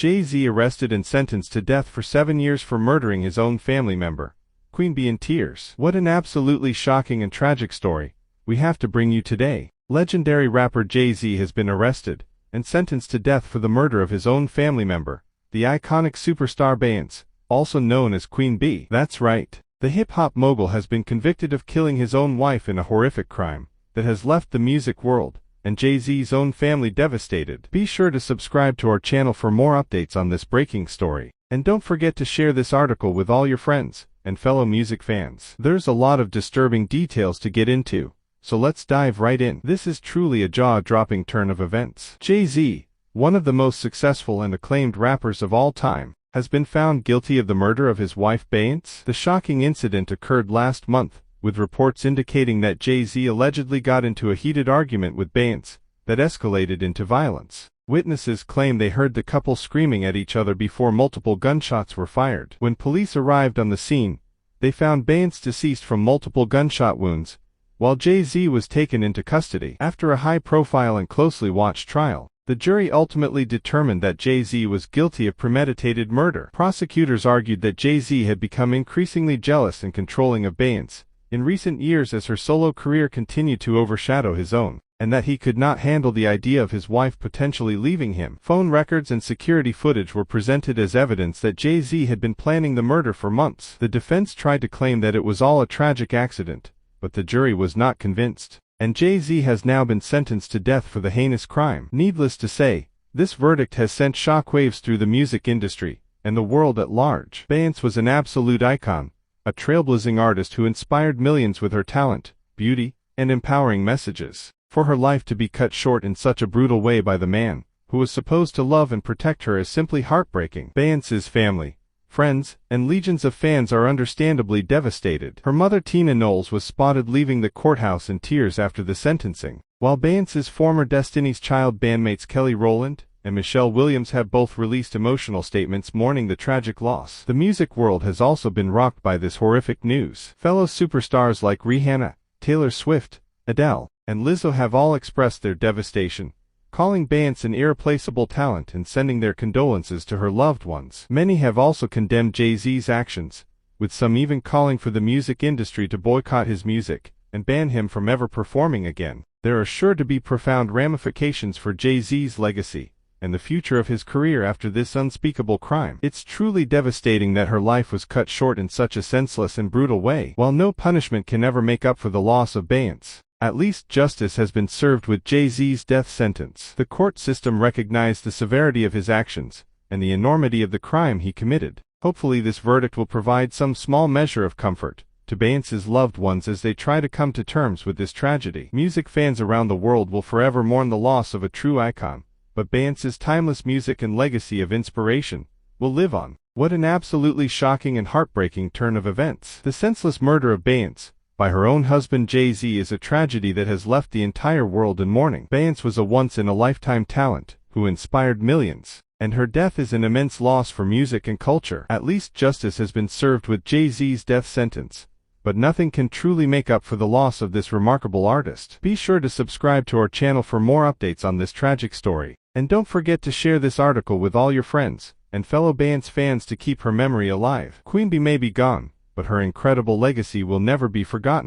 Jay-Z arrested and sentenced to death for 7 years for murdering his own family member. Queen Bee in tears. What an absolutely shocking and tragic story we have to bring you today. Legendary rapper Jay-Z has been arrested and sentenced to death for the murder of his own family member, the iconic superstar Beyonce, also known as Queen Bee. That's right. The hip-hop mogul has been convicted of killing his own wife in a horrific crime that has left the music world and Jay-Z's own family devastated. Be sure to subscribe to our channel for more updates on this breaking story. And don't forget to share this article with all your friends and fellow music fans. There's a lot of disturbing details to get into, so let's dive right in. This is truly a jaw-dropping turn of events. Jay-Z, one of the most successful and acclaimed rappers of all time, has been found guilty of the murder of his wife Beyonce. The shocking incident occurred last month, with reports indicating that Jay-Z allegedly got into a heated argument with Beyonce that escalated into violence. Witnesses claim they heard the couple screaming at each other before multiple gunshots were fired. When police arrived on the scene, they found Beyonce deceased from multiple gunshot wounds, while Jay-Z was taken into custody. After a high-profile and closely watched trial, the jury ultimately determined that Jay-Z was guilty of premeditated murder. Prosecutors argued that Jay-Z had become increasingly jealous and controlling of Beyonce in recent years as her solo career continued to overshadow his own, and that he could not handle the idea of his wife potentially leaving him. Phone records and security footage were presented as evidence that Jay-Z had been planning the murder for months. The defense tried to claim that it was all a tragic accident, but the jury was not convinced, and Jay-Z has now been sentenced to death for the heinous crime. Needless to say, this verdict has sent shockwaves through the music industry and the world at large. Beyonce was an absolute icon, a trailblazing artist who inspired millions with her talent, beauty, and empowering messages. For her life to be cut short in such a brutal way by the man who was supposed to love and protect her is simply heartbreaking. Beyonce's family, friends, and legions of fans are understandably devastated. Her mother Tina Knowles was spotted leaving the courthouse in tears after the sentencing, while Beyonce's former Destiny's Child bandmates Kelly Rowland and Michelle Williams have both released emotional statements mourning the tragic loss. The music world has also been rocked by this horrific news. Fellow superstars like Rihanna, Taylor Swift, Adele, and Lizzo have all expressed their devastation, calling Beyonce an irreplaceable talent and sending their condolences to her loved ones. Many have also condemned Jay-Z's actions, with some even calling for the music industry to boycott his music and ban him from ever performing again. There are sure to be profound ramifications for Jay-Z's legacy and the future of his career after this unspeakable crime. It's truly devastating that her life was cut short in such a senseless and brutal way. While no punishment can ever make up for the loss of Beyonce, at least justice has been served with Jay-Z's death sentence. The court system recognized the severity of his actions and the enormity of the crime he committed. Hopefully this verdict will provide some small measure of comfort to Beyonce's loved ones as they try to come to terms with this tragedy. Music fans around the world will forever mourn the loss of a true icon, but Beyonce's timeless music and legacy of inspiration will live on. What an absolutely shocking and heartbreaking turn of events. The senseless murder of Beyonce by her own husband Jay-Z is a tragedy that has left the entire world in mourning. Beyonce was a once-in-a-lifetime talent who inspired millions, and her death is an immense loss for music and culture. At least justice has been served with Jay-Z's death sentence, but nothing can truly make up for the loss of this remarkable artist. Be sure to subscribe to our channel for more updates on this tragic story, and don't forget to share this article with all your friends and fellow Beyonce fans to keep her memory alive. Queen Bee may be gone, but her incredible legacy will never be forgotten.